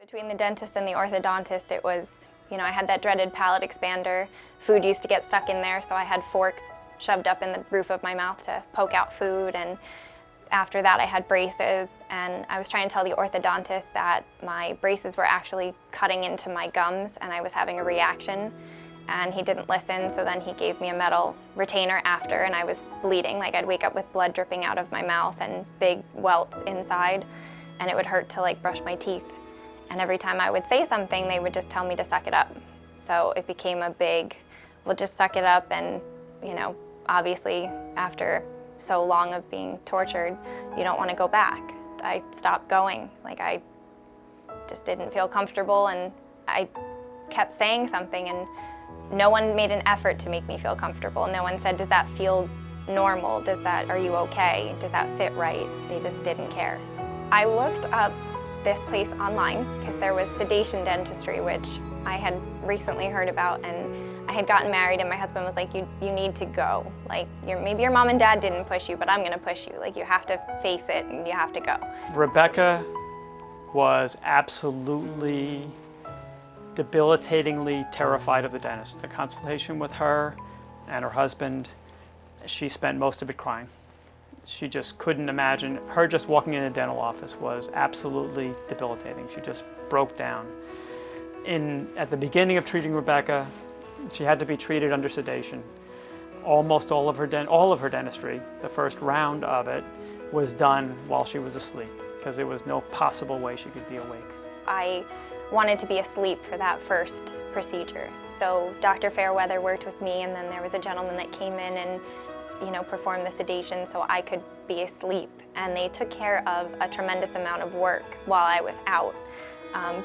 Between the dentist and the orthodontist, it was, I had that dreaded palate expander. Food used to get stuck in there, so I had forks shoved up in the roof of my mouth to poke out food. And after that, I had braces, and I was trying to tell the orthodontist that my braces were actually cutting into my gums and I was having a reaction. And he didn't listen, so then he gave me a metal retainer after, and I was bleeding. Like, I'd wake up with blood dripping out of my mouth and big welts inside, and it would hurt to brush my teeth. And every time I would say something, they would just tell me to suck it up. So it became a big, well, just suck it up. And, obviously after so long of being tortured, you don't want to go back. I stopped going. I just didn't feel comfortable, and I kept saying something, and no one made an effort to make me feel comfortable. No one said, does that feel normal? Are you okay? Does that fit right? They just didn't care. I looked up this place online because there was sedation dentistry, which I had recently heard about, and I had gotten married, and my husband was like, you need to go. Maybe your mom and dad didn't push you, but I'm gonna push you. You have to face it and you have to go. Rebecca was absolutely debilitatingly terrified of the dentist. The consultation with her and her husband, she spent most of it crying. She just couldn't imagine. Her just walking in a dental office was absolutely debilitating. She just broke down. At the beginning of treating Rebecca, she had to be treated under sedation. Almost all of her dentistry, the first round of it, was done while she was asleep, because there was no possible way she could be awake. I wanted to be asleep for that first procedure. So Dr. Fairweather worked with me, and then there was a gentleman that came in and perform the sedation so I could be asleep. And they took care of a tremendous amount of work while I was out,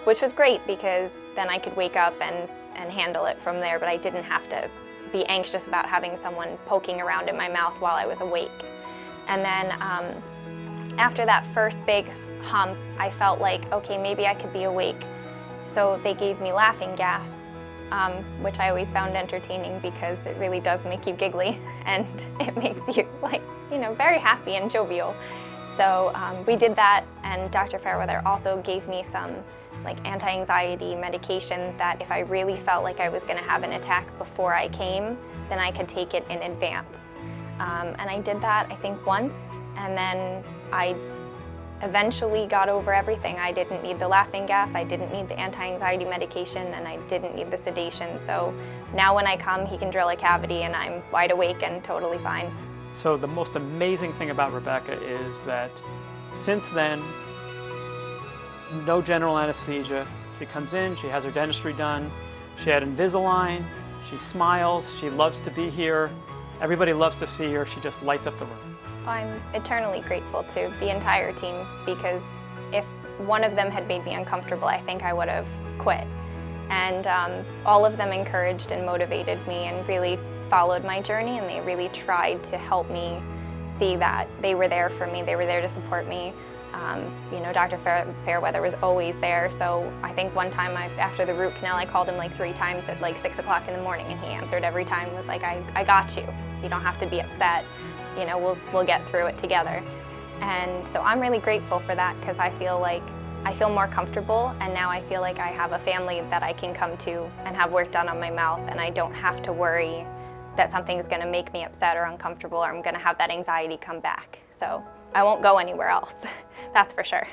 which was great because then I could wake up and handle it from there, but I didn't have to be anxious about having someone poking around in my mouth while I was awake. And then after that first big hump, I felt like, okay, maybe I could be awake. So they gave me laughing gas, which I always found entertaining because it really does make you giggly and it makes you very happy and jovial. So we did that, and Dr. Fairweather also gave me some anti-anxiety medication that if I really felt like I was going to have an attack before I came, then I could take it in advance. And I did that I think once, and then I eventually got over everything. I didn't need the laughing gas, I didn't need the anti-anxiety medication, and I didn't need the sedation. So now when I come, he can drill a cavity and I'm wide awake and totally fine. So the most amazing thing about Rebecca is that since then, no general anesthesia. She comes in, she has her dentistry done, she had Invisalign, she smiles, she loves to be here. Everybody loves to see her, she just lights up the room. I'm eternally grateful to the entire team, because if one of them had made me uncomfortable, I think I would have quit. And all of them encouraged and motivated me and really followed my journey, and they really tried to help me see that they were there for me, they were there to support me. Dr. Fairweather was always there, so I think one time after the root canal, I called him 3 times at 6 o'clock in the morning, and he answered every time and was like, I got you. You don't have to be upset. We'll get through it together. And so I'm really grateful for that, because I feel more comfortable, and now I feel like I have a family that I can come to and have work done on my mouth, and I don't have to worry that something's going to make me upset or uncomfortable, or I'm going to have that anxiety come back. So I won't go anywhere else, that's for sure.